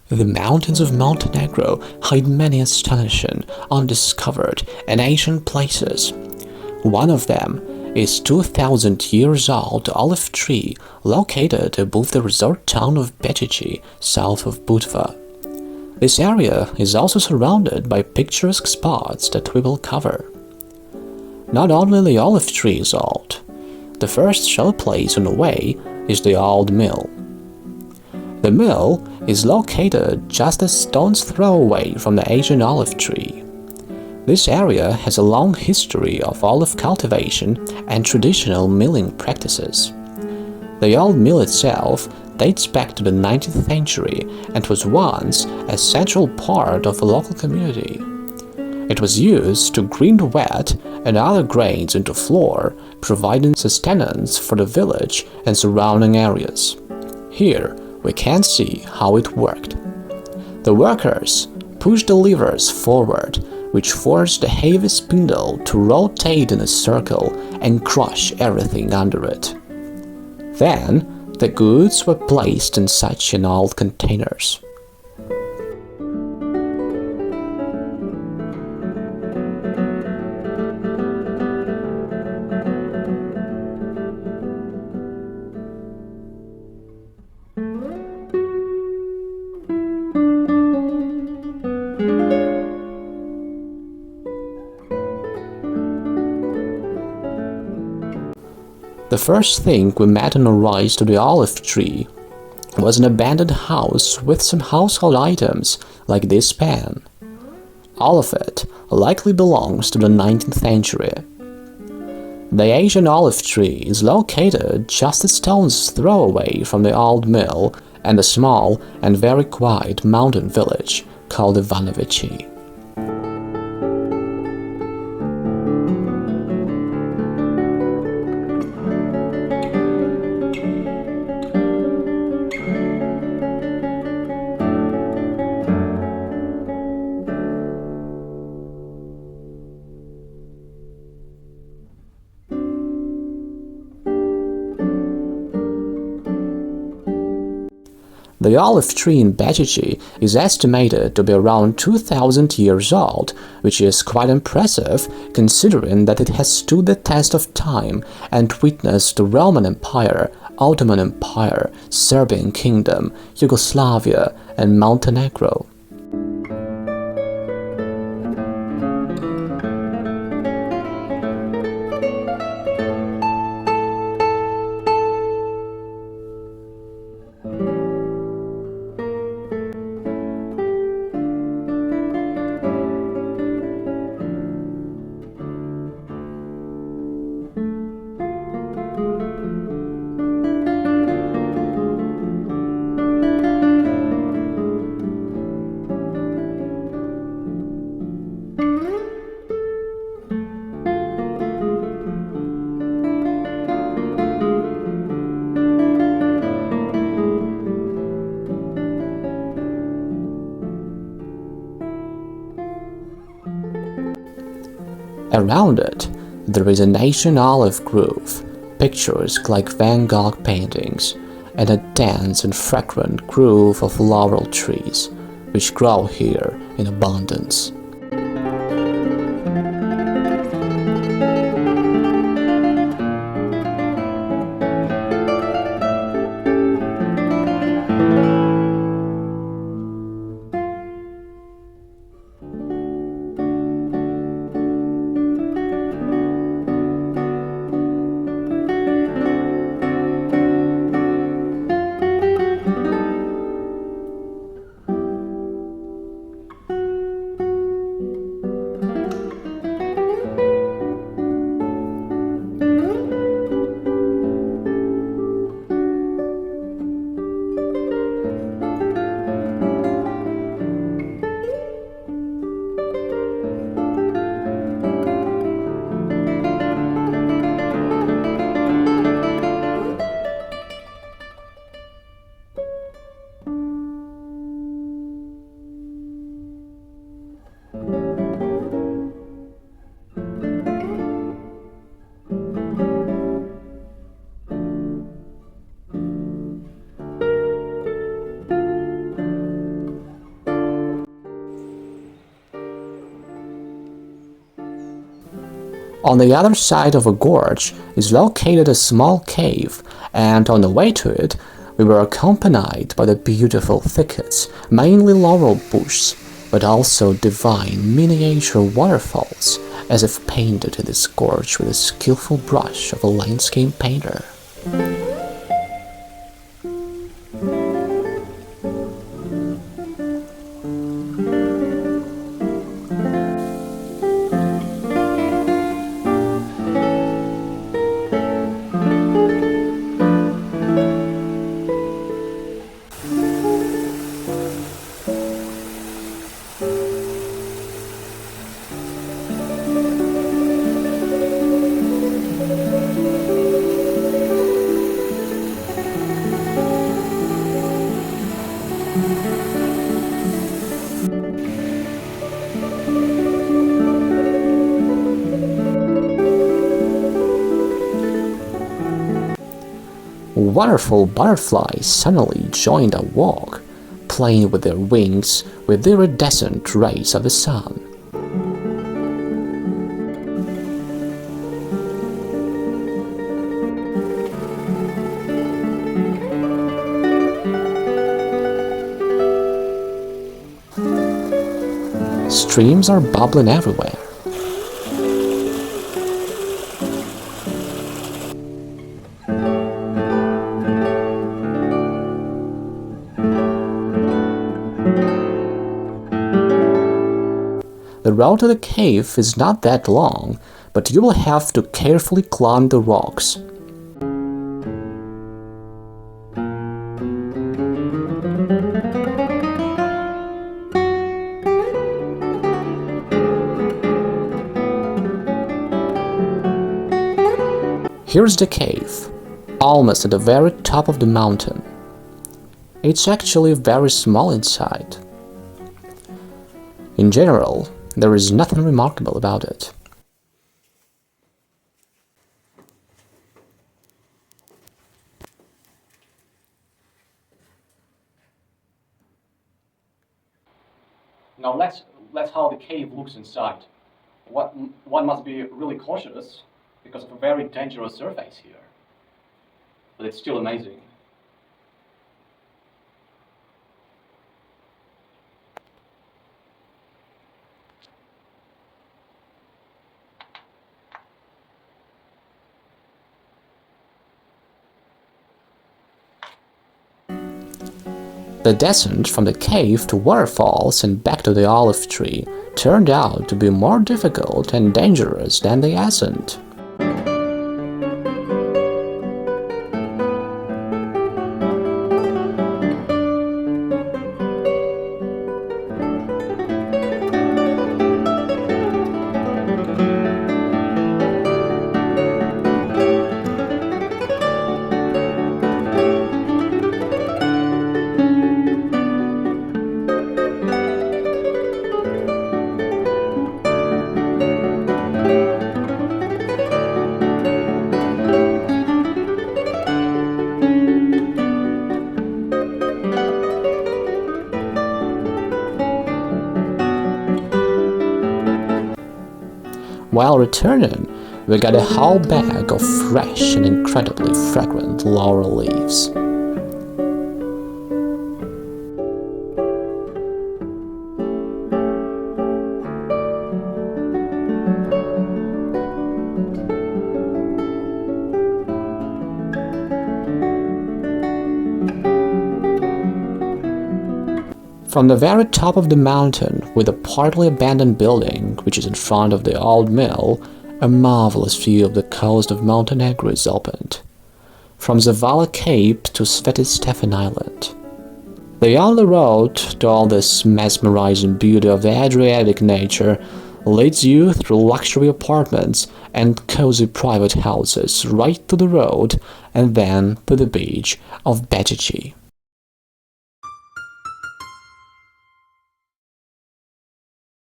The mountains of Montenegro hide many astonishing, undiscovered, and ancient places. One of them is 2,000 years old olive tree located above the resort town of Becici, south of Budva. This area is also surrounded by picturesque spots that we will cover. Not only the olive tree is old. The first showplace on the way is the old mill. The mill is located just a stone's throw away from the Asian olive tree. This area has a long history of olive cultivation and traditional milling practices. The old mill itself dates back to the 19th century and was once a central part of the local community. It was used to grind wheat and other grains into flour, providing sustenance for the village and surrounding areas. Here, we can see how it worked. The workers pushed the levers forward, which forced the heavy spindle to rotate in a circle and crush everything under it. Then, the goods were placed in such an old containers. The first thing we met on our rise to the olive tree was an abandoned house with some household items like this pan. All of it likely belongs to the 19th century. The Asian olive tree is located just a stone's throw away from the old mill and a small and very quiet mountain village called Becici. The olive tree in Becici is estimated to be around 2,000 years old, which is quite impressive considering that it has stood the test of time and witnessed the Roman Empire, Ottoman Empire, Serbian Kingdom, Yugoslavia, and Montenegro. Around it, there is an Asian olive grove, picturesque like Van Gogh paintings, and a dense and fragrant grove of laurel trees, which grow here in abundance. On the other side of a gorge is located a small cave, and on the way to it, we were accompanied by the beautiful thickets, mainly laurel bushes, but also divine miniature waterfalls, as if painted in this gorge with the skillful brush of a landscape painter. Wonderful butterflies suddenly joined our walk, playing with their wings with the iridescent rays of the sun. Streams are bubbling everywhere. The road to the cave is not that long, but you will have to carefully climb the rocks. Here's the cave, almost at the very top of the mountain. It's actually very small inside. In general, there is nothing remarkable about it. Now let's how the cave looks inside. One must be really cautious because of a very dangerous surface here. But it's still amazing. The descent from the cave to waterfalls and back to the olive tree turned out to be more difficult and dangerous than the ascent. While returning, we got a whole bag of fresh and incredibly fragrant laurel leaves. From the very top of the mountain, with a partly abandoned building which is in front of the old mill, a marvelous view of the coast of Montenegro is opened, from Zavala Cape to Sveti Stefan Island. The only road to all this mesmerizing beauty of the Adriatic nature leads you through luxury apartments and cozy private houses right to the road and then to the beach of Becici.